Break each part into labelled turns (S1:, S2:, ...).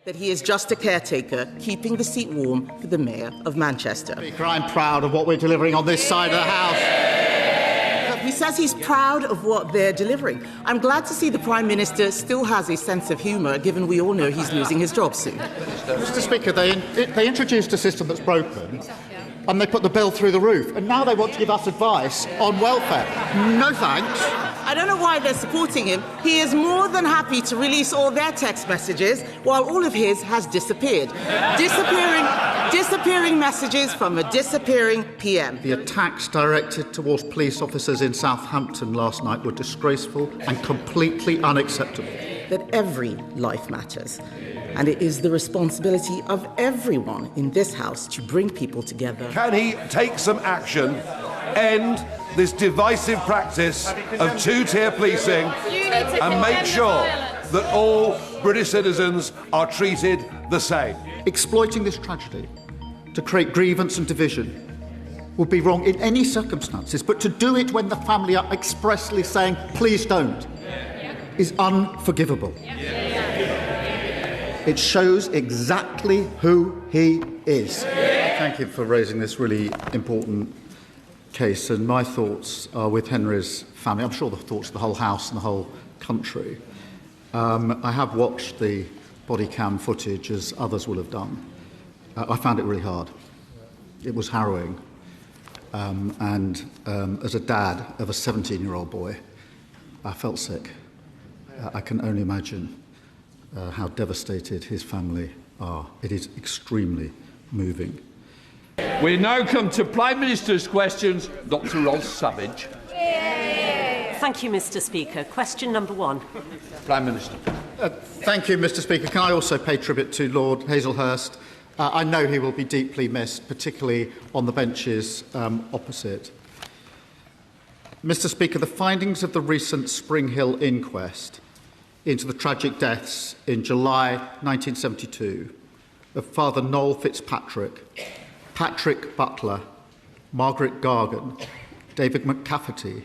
S1: That he is just a caretaker, keeping the seat warm for the Mayor of Manchester.
S2: Speaker, I'm proud of what we're delivering on this side of the House.
S1: He says he's proud of what they're delivering. I'm glad to see the Prime Minister still has a sense of humour, given we all know he's losing his job soon.
S2: Mr. Speaker, they introduced a system that's broken, and they put the bill through the roof, and now they want to give us advice on welfare. No thanks.
S1: I don't know why they're supporting him. He is more than happy to release all their text messages, while all of his has disappeared. Disappearing messages from a disappearing PM.
S2: The attacks directed towards police officers in Southampton last night were disgraceful and completely unacceptable.
S1: That every life matters. And it is the responsibility of everyone in this House to bring people together.
S3: Can he take some action, end this divisive practice of two-tier policing and make sure that all British citizens are treated the same?
S2: Exploiting this tragedy to create grievance and division would be wrong in any circumstances, but to do it when the family are expressly saying, please don't, is unforgivable. It shows exactly who he is. Thank you for raising this really important case, and my thoughts are with Henry's family. I'm sure the thoughts of the whole House and the whole country. I have watched the body cam footage, as others will have done. I found it really hard. It was harrowing. And as a dad of a 17-year-old boy, I felt sick. I can only imagine how devastated his family are. It is extremely moving.
S4: We now come to Prime Minister's questions. Dr. Ross Savage.
S5: Thank you, Mr. Speaker. Question number 1.
S4: Prime Minister.
S2: Thank you, Mr. Speaker. Can I also pay tribute to Lord Hazelhurst? I know he will be deeply missed, particularly on the benches opposite. Mr. Speaker, the findings of the recent Spring Hill inquest into the tragic deaths in July 1972 of Father Noel Fitzpatrick, Patrick Butler, Margaret Gargan, David McCafferty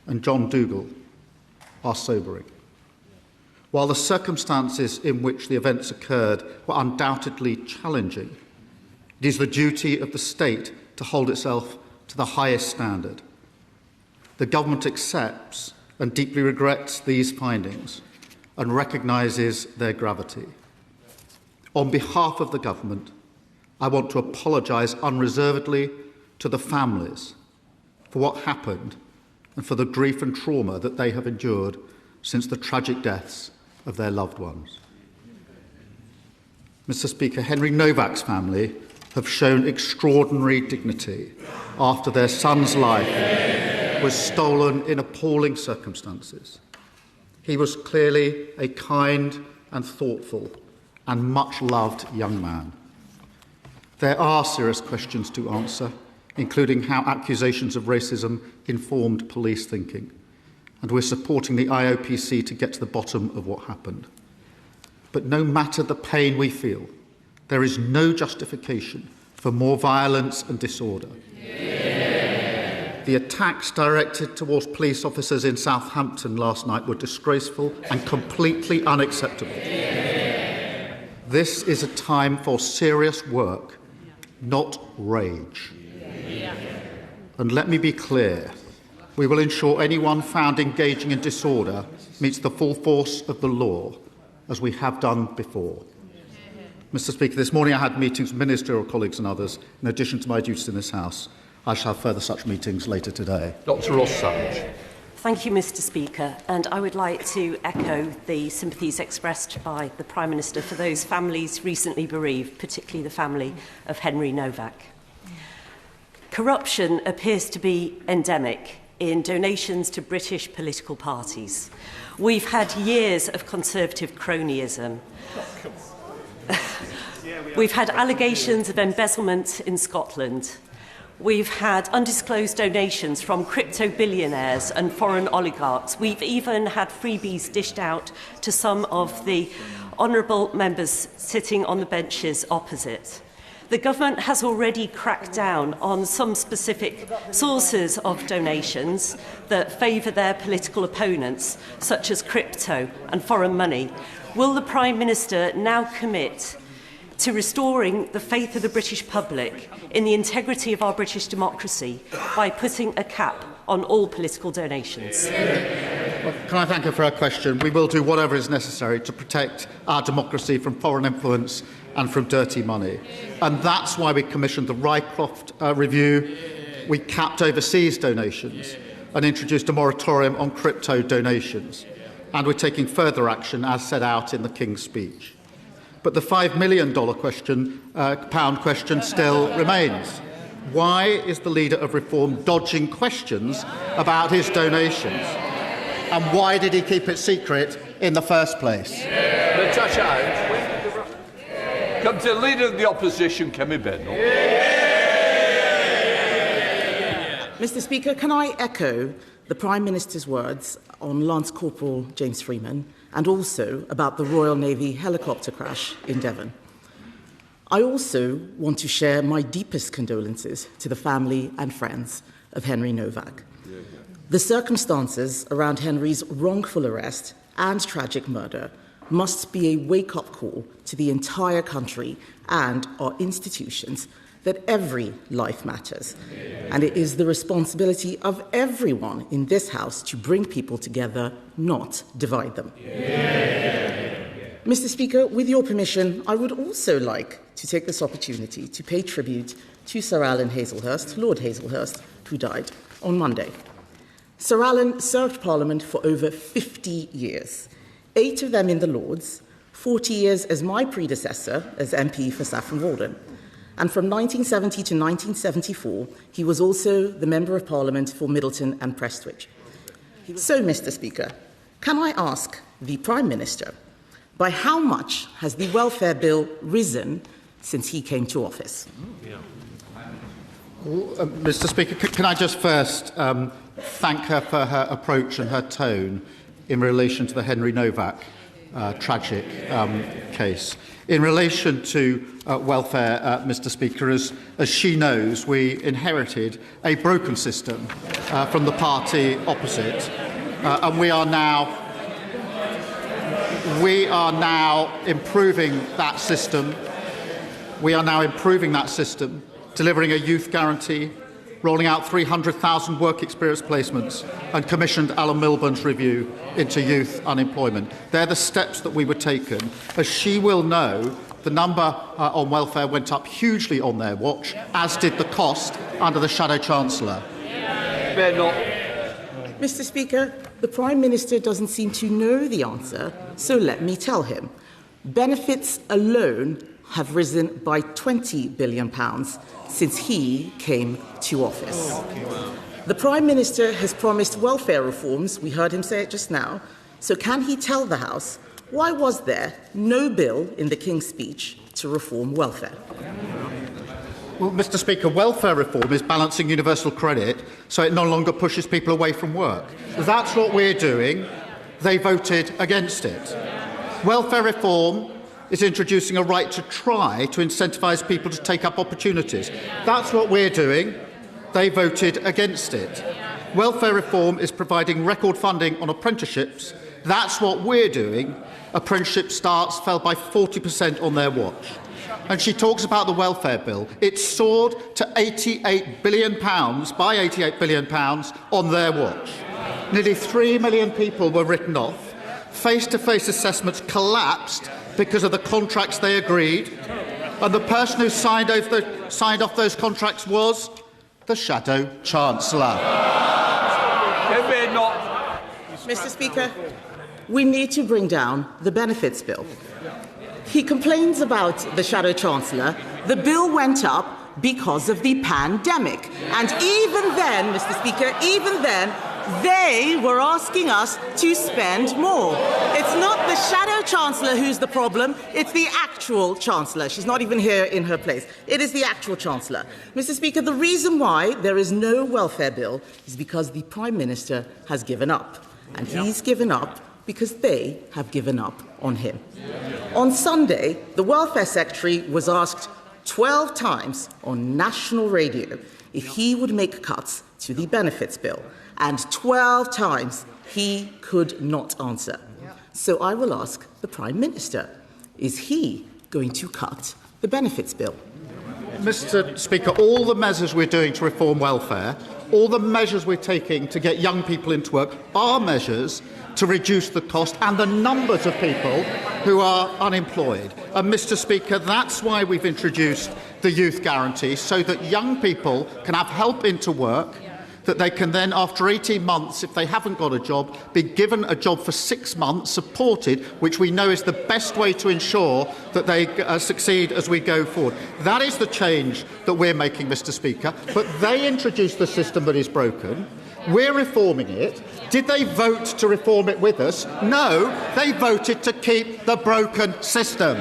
S2: and John Dougal are sobering. While the circumstances in which the events occurred were undoubtedly challenging, it is the duty of the state to hold itself to the highest standard. The government accepts and deeply regrets these findings and recognises their gravity. On behalf of the government, I want to apologise unreservedly to the families for what happened and for the grief and trauma that they have endured since the tragic deaths of their loved ones. Mr. Speaker, Henry Novak's family have shown extraordinary dignity after their son's life was stolen in appalling circumstances. He was clearly a kind and thoughtful and much-loved young man. There are serious questions to answer, including how accusations of racism informed police thinking, and we're supporting the IOPC to get to the bottom of what happened. But no matter the pain we feel, there is no justification for more violence and disorder. The attacks directed towards police officers in Southampton last night were disgraceful and completely unacceptable. This is a time for serious work, not rage. And let me be clear, we will ensure anyone found engaging in disorder meets the full force of the law, as we have done before. Mr. Speaker, this morning I had meetings with ministerial colleagues and others, in addition to my duties in this House. I shall have further such meetings later today.
S4: Dr. Ross Savage.
S5: Thank you, Mr. Speaker, and I would like to echo the sympathies expressed by the Prime Minister for those families recently bereaved, particularly the family of Henry Novak. Corruption appears to be endemic in donations to British political parties. We've had years of Conservative cronyism. We've had allegations of embezzlement in Scotland. We've had undisclosed donations from crypto billionaires and foreign oligarchs. We've even had freebies dished out to some of the honourable members sitting on the benches opposite. The government has already cracked down on some specific sources of donations that favour their political opponents, such as crypto and foreign money. Will the Prime Minister now commit to restoring the faith of the British public in the integrity of our British democracy by putting a cap on all political donations?
S2: Well, can I thank her for her question? We will do whatever is necessary to protect our democracy from foreign influence and from dirty money. And that's why we commissioned the Rycroft review. We capped overseas donations and introduced a moratorium on crypto donations. And we're taking further action as set out in the King's speech. But the $5 million pound question still remains. Why is the leader of Reform dodging questions about his donations? And why did he keep it secret in the first place?
S4: Natasha, come to the Leader of the Opposition, Kemi Badenoch.
S1: Mr. Speaker, can I echo the Prime Minister's words on Lance Corporal James Freeman and also about the Royal Navy helicopter crash in Devon? I also want to share my deepest condolences to the family and friends of Henry Novak. The circumstances around Henry's wrongful arrest and tragic murder must be a wake-up call to the entire country and our institutions that every life matters, and it is the responsibility of everyone in this House to bring people together, not divide them. Mr. Speaker, with your permission, I would also like to take this opportunity to pay tribute to Sir Alan Hazelhurst, Lord Hazelhurst, who died on Monday. Sir Alan served Parliament for over 50 years, 8 of them in the Lords, 40 years as my predecessor as MP for Saffron Walden. And from 1970 to 1974, he was also the Member of Parliament for Middleton and Prestwich. So, Mr. Speaker, can I ask the Prime Minister, by how much has the welfare bill risen since he came to office?
S2: Mr. Speaker, can I just first thank her for her approach and her tone in relation to the Henry Novak tragic case. In relation to welfare, Mr. Speaker, as she knows, we inherited a broken system from the party opposite, and we are now improving that system. We are now improving that system, delivering a youth guarantee, rolling out 300,000 work experience placements, and commissioned Alan Milburn's review into youth unemployment. They're the steps that we were taken. As she will know, the number on welfare went up hugely on their watch, as did the cost under the Shadow Chancellor.
S1: Mr. Speaker, the Prime Minister doesn't seem to know the answer, so let me tell him. Benefits alone have risen by £20 billion since he came to office. The Prime Minister has promised welfare reforms, we heard him say it just now, so can he tell the House why was there no bill in the King's speech to reform welfare?
S2: Well, Mr. Speaker, welfare reform is balancing universal credit so it no longer pushes people away from work. That's what we're doing. They voted against it. Welfare reform is introducing a right to try to incentivise people to take up opportunities. That's what we're doing. They voted against it. Welfare reform is providing record funding on apprenticeships. That's what we're doing. Apprenticeship starts fell by 40% on their watch. And she talks about the welfare bill. It soared to £88 billion, by £88 billion on their watch. Nearly 3 million people were written off. Face-to-face assessments collapsed because of the contracts they agreed. And the person who signed off those contracts was the Shadow Chancellor.
S1: Mr. Speaker, we need to bring down the benefits bill. He complains about the Shadow Chancellor. The bill went up because of the pandemic. And even then, Mr. Speaker, even then, they were asking us to spend more. It's not the Shadow Chancellor who's the problem, it's the actual Chancellor. She's not even here in her place. It is the actual Chancellor. Mr. Speaker, the reason why there is no welfare bill is because the Prime Minister has given up. And he's given up because they have given up on him. On Sunday, the Welfare Secretary was asked 12 times on national radio if he would make cuts to the benefits bill, and 12 times he could not answer. So I will ask the Prime Minister, is he going to cut the benefits bill?
S2: Mr. Speaker, all the measures we're doing to reform welfare, all the measures we're taking to get young people into work are measures to reduce the cost and the numbers of people who are unemployed. And, Mr. Speaker, that's why we've introduced the youth guarantee, so that young people can have help into work, that they can then, after 18 months, if they haven't got a job, be given a job for 6 months, supported, which we know is the best way to ensure that they succeed as we go forward. That is the change that we're making, Mr. Speaker. But they introduced the system that is broken. We're reforming it. Did they vote to reform it with us? No, they voted to keep the broken system.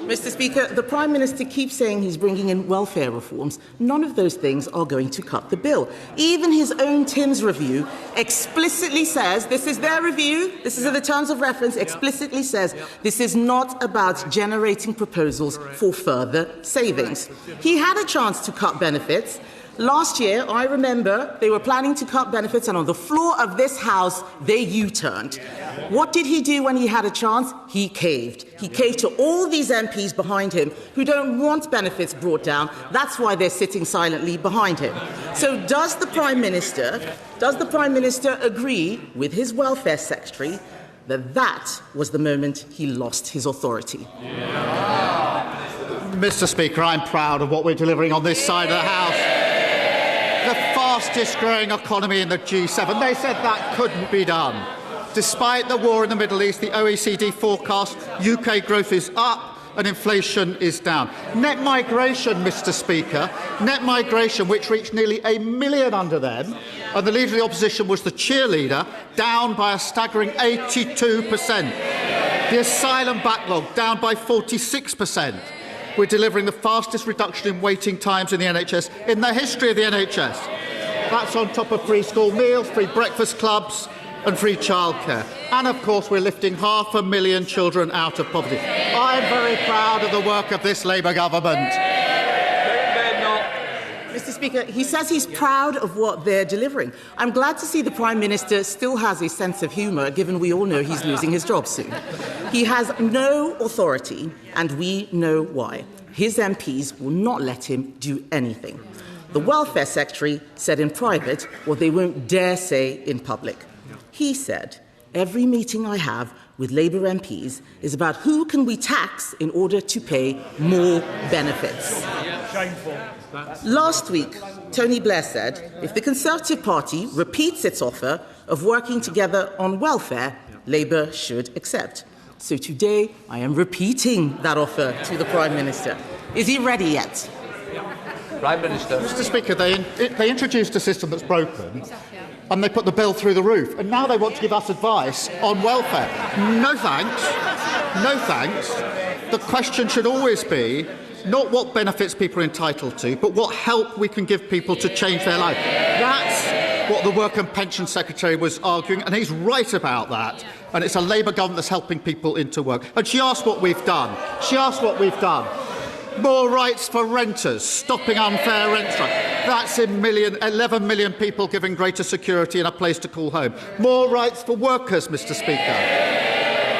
S1: Mr. Speaker, the Prime Minister keeps saying he's bringing in welfare reforms. None of those things are going to cut the bill. Even his own Tim's review explicitly says, this is their review, this is in the terms of reference, explicitly says this is not about generating proposals for further savings. He had a chance to cut benefits. Last year, I remember they were planning to cut benefits, and on the floor of this House, they U-turned. What did he do when he had a chance? He caved. He caved to all these MPs behind him who don't want benefits brought down. That's why they're sitting silently behind him. So does the Prime Minister agree with his welfare secretary that that was the moment he lost his authority?
S2: Mr. Speaker, I'm proud of what we're delivering on this side of the House. The fastest growing economy in the G7. They said that couldn't be done. Despite the war in the Middle East, the OECD forecast UK growth is up and inflation is down. Net migration, Mr. Speaker, net migration, which reached nearly 1 million under them, and the Leader of the Opposition was the cheerleader, down by a staggering 82%. The asylum backlog down by 46%. We're delivering the fastest reduction in waiting times in the NHS in the history of the NHS. That's on top of free school meals, free breakfast clubs and free childcare. And, of course, we're lifting 500,000 children out of poverty. I'm very proud of the work of this Labour government.
S1: Mr. Speaker, he says he's proud of what they're delivering. I'm glad to see the Prime Minister still has a sense of humour, given we all know he's losing his job soon. He has no authority, and we know why. His MPs will not let him do anything. The Welfare Secretary said in private what they won't dare say in public. He said, every meeting I have with Labour MPs is about who can we tax in order to pay more benefits. Shameful. Last week, Tony Blair said, if the Conservative Party repeats its offer of working together on welfare, Labour should accept. So today, I am repeating that offer to the Prime Minister. Is he ready yet?
S4: Prime Minister.
S2: Mr. Speaker, they introduced a system that's broken, and they put the bill through the roof, and now they want to give us advice on welfare. No thanks. No thanks. The question should always be not what benefits people are entitled to, but what help we can give people to change their life. That's what the Work and Pension Secretary was arguing, and he's right about that. And it's a Labour government that's helping people into work. And she asked what we've done. More rights for renters, stopping unfair rent strike. That's 11 million people given greater security and a place to call home. More rights for workers, Mr. Speaker,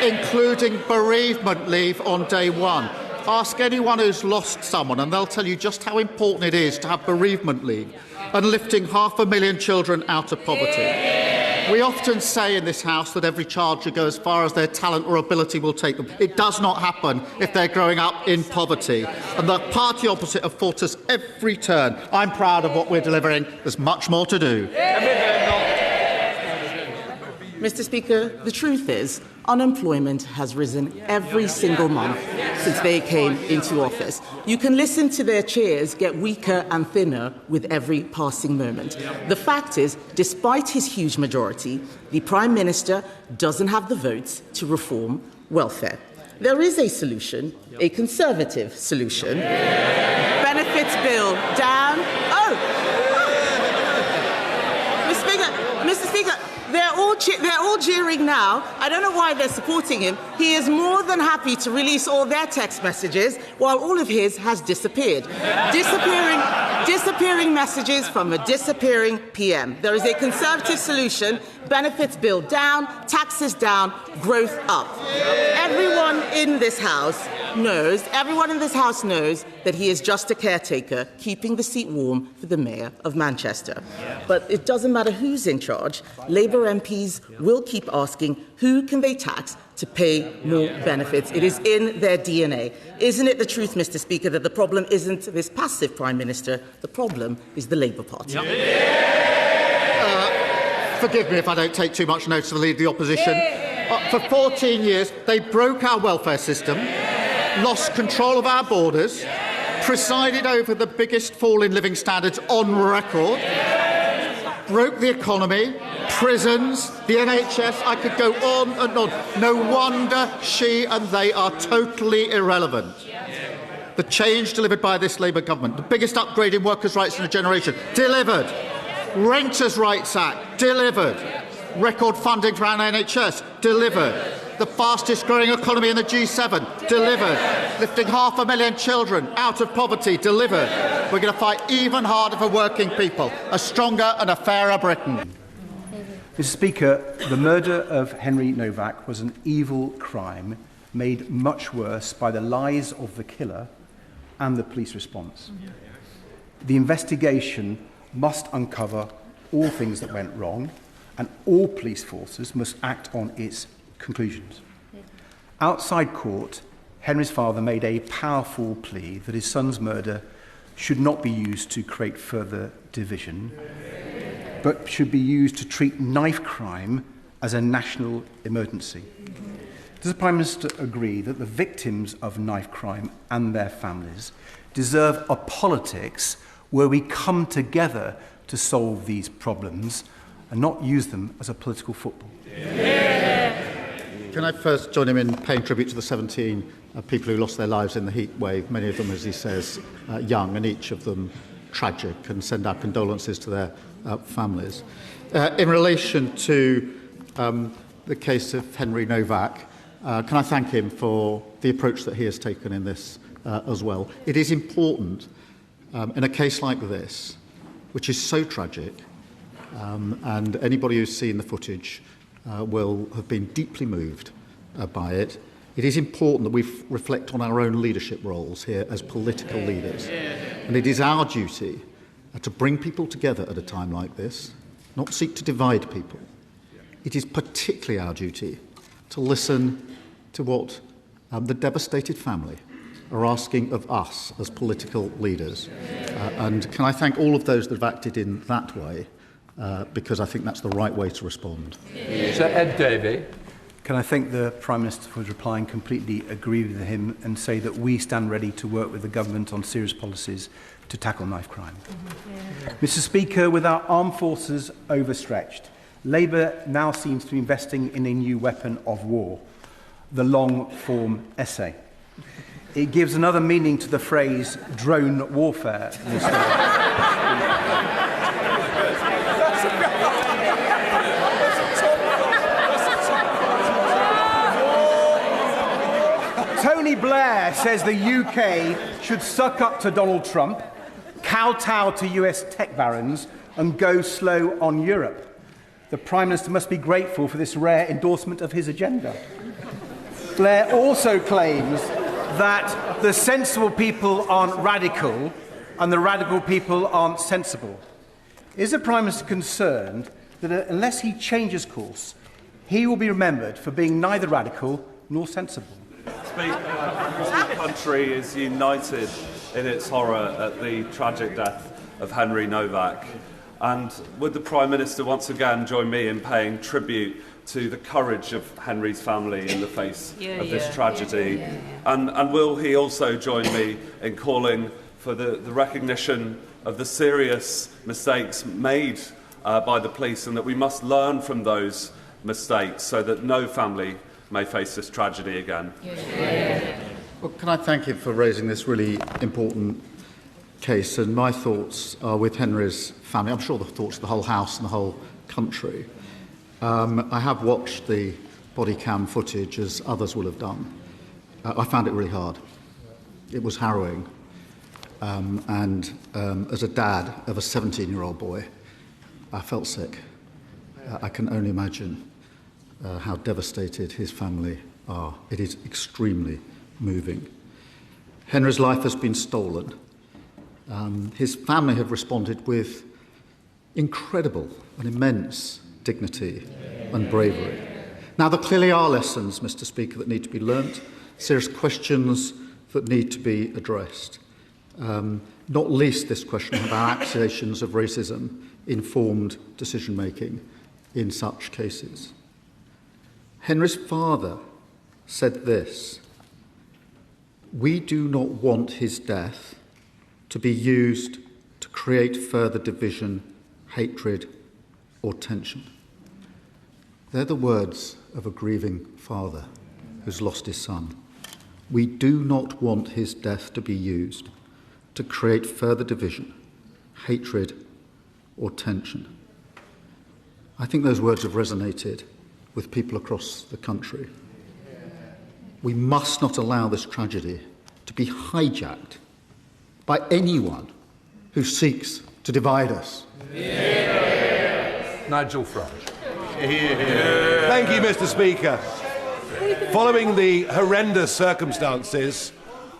S2: including bereavement leave on day one. Ask anyone who's lost someone and they'll tell you just how important it is to have bereavement leave, and lifting 500,000 children out of poverty. We often say in this House that every child should go as far as their talent or ability will take them. It does not happen if they're growing up in poverty. And the party opposite have fought us every turn. I'm proud of what we're delivering. There's much more to do.
S1: Mr. Speaker, the truth is, unemployment has risen every single month since they came into office. You can listen to their cheers get weaker and thinner with every passing moment. The fact is, despite his huge majority, the Prime Minister doesn't have the votes to reform welfare. There is a solution, a Conservative solution. Benefits bill down. Mr. Speaker, they're all jeering now. I don't know why they're supporting him. He is more than happy to release all their text messages while all of his has disappeared. Disappearing messages from a disappearing PM. There is a Conservative solution: benefits bill down, taxes down, growth up. Everyone in this House knows that he is just a caretaker, keeping the seat warm for the Mayor of Manchester. But it doesn't matter who's in charge. Labour MPs will keep asking, who can they tax to pay more benefits? It is in their DNA. Isn't it the truth, Mr. Speaker, that the problem isn't this passive Prime Minister? The problem is the Labour Party.
S2: Forgive me if I don't take too much notice of the Leader of the Opposition. For 14 years, they broke our welfare system, lost control of our borders, presided over the biggest fall in living standards on record, broke the economy, prisons, the NHS. I could go on and on. No wonder she and they are totally irrelevant. The change delivered by this Labour government, the biggest upgrade in workers' rights in a generation, delivered. Renters' Rights Act, delivered. Record funding for our NHS, delivered. The fastest growing economy in the G7, delivered. Lifting 500,000 children out of poverty, delivered. We're going to fight even harder for working people. A stronger and a fairer Britain.
S6: Mr. Speaker, the murder of Henry Novak was an evil crime made much worse by the lies of the killer and the police response. The investigation must uncover all things that went wrong, and all police forces must act on its conclusions. Outside court, Henry's father made a powerful plea that his son's murder should not be used to create further division, but should be used to treat knife crime as a national emergency. Does the Prime Minister agree that the victims of knife crime and their families deserve a politics where we come together to solve these problems and not use them as a political football?
S2: Can I first join him in paying tribute to the 17 people who lost their lives in the heat wave, many of them, as he says, young, and each of them tragic, and send our condolences to their families. In relation to the case of Henry Novak, can I thank him for the approach that he has taken in this as well. It is important in a case like this, which is so tragic, and anybody who's seen the footage will have been deeply moved by it. It is important that we reflect on our own leadership roles here as political leaders. And it is our duty to bring people together at a time like this, not seek to divide people. It is particularly our duty to listen to what the devastated family are asking of us as political leaders. And can I thank all of those that have acted in that way, because I think that's the right way to respond.
S4: Sir Ed Davey.
S6: Can I thank the Prime Minister for his reply and completely agree with him and say that we stand ready to work with the government on serious policies to tackle knife crime. Mr. Speaker, with our armed forces overstretched, Labour now seems to be investing in a new weapon of war, the long-form essay. It gives another meaning to the phrase drone warfare. Tony Blair says the UK should suck up to Donald Trump, kowtow to US tech barons, and go slow on Europe. The Prime Minister must be grateful for this rare endorsement of his agenda. Blair also claims that the sensible people aren't radical and the radical people aren't sensible. Is the Prime Minister concerned that unless he changes course, he will be remembered for being neither radical nor sensible?
S7: The country is united in its horror at the tragic death of Henry Novak. And would the Prime Minister once again join me in paying tribute to the courage of Henry's family in the face of this tragedy? And will he also join me in calling for the recognition of the serious mistakes made by the police, and that we must learn from those mistakes so that no family may face this tragedy again?
S2: Well, can I thank him for raising this really important case? And my thoughts are with Henry's family. I'm sure the thoughts of the whole House and the whole country. I have watched the body cam footage, as others will have done. I found it really hard. It was harrowing. As a dad of a 17-year-old boy, I felt sick. I can only imagine how devastated his family are. It is extremely moving. Henry's life has been stolen. His family have responded with incredible and immense dignity and bravery. Now, there clearly are lessons, Mr. Speaker, that need to be learnt, serious questions that need to be addressed, not least this question of how accusations of racism informed decision-making in such cases. Henry's father said this: "We do not want his death to be used to create further division, hatred, or tension." They're the words of a grieving father who's lost his son. We do not want his death to be used to create further division, hatred, or tension. I think those words have resonated with people across the country. We must not allow this tragedy to be hijacked by anyone who seeks to divide us.
S4: Nigel Farage.
S3: Thank you, Mr. Speaker. Following the horrendous circumstances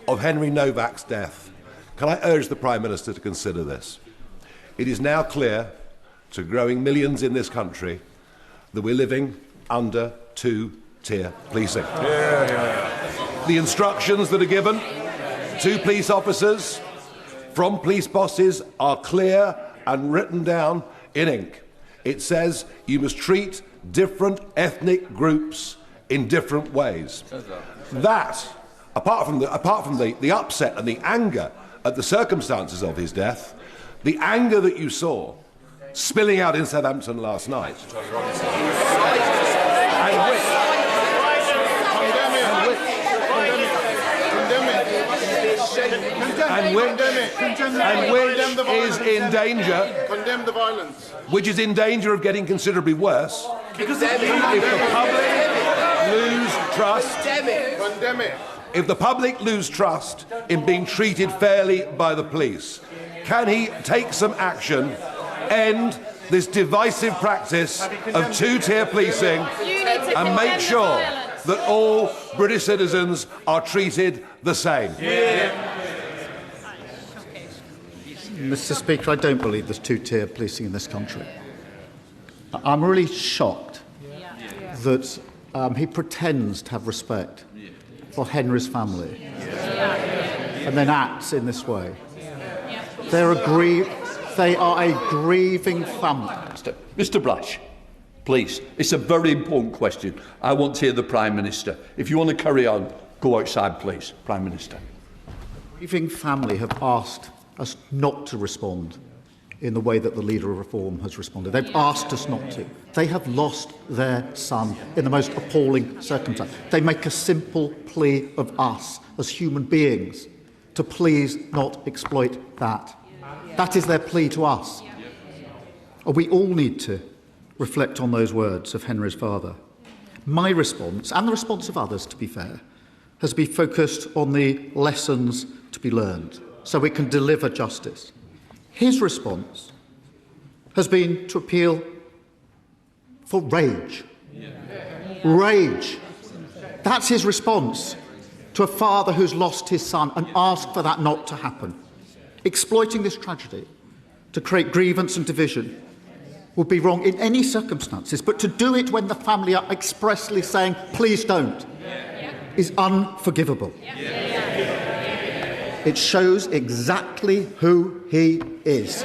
S3: of Henry Novak's death, can I urge the Prime Minister to consider this? It is now clear to growing millions in this country that we're living under two-tier policing. The instructions that are given to police officers from police bosses are clear and written down in ink. It says you must treat different ethnic groups in different ways. That, apart from the upset and the anger at the circumstances of his death, the anger that you saw spilling out in Southampton last night, and which is in danger.
S8: Condemn the violence.
S3: Which is in danger of getting considerably worse because if the public lose trust.
S8: Condemn it.
S3: If the public lose trust in being treated fairly by the police, can he take some action, end this divisive practice of two-tier policing, and make sure that all British citizens are treated the same?
S2: Mr. Speaker, I don't believe there's two-tier policing in this country. I'm really shocked that he pretends to have respect for Henry's family and then acts in this way. They are a grieving family.
S4: Mr. Blash, please. It's a very important question. I want to hear the Prime Minister. If you want to carry on, go outside, please. Prime Minister.
S2: The grieving family have asked us not to respond in the way that the Leader of Reform has responded. They've asked us not to. They have lost their son in the most appalling circumstance. They make a simple plea of us as human beings to please not exploit that. That is their plea to us. We all need to reflect on those words of Henry's father. My response, and the response of others, to be fair, has been focused on the lessons to be learned so we can deliver justice. His response has been to appeal for rage. Rage. That's his response to a father who's lost his son, and ask for that not to happen. Exploiting this tragedy to create grievance and division would be wrong in any circumstances, but to do it when the family are expressly saying, please don't, is unforgivable. It shows exactly who he is.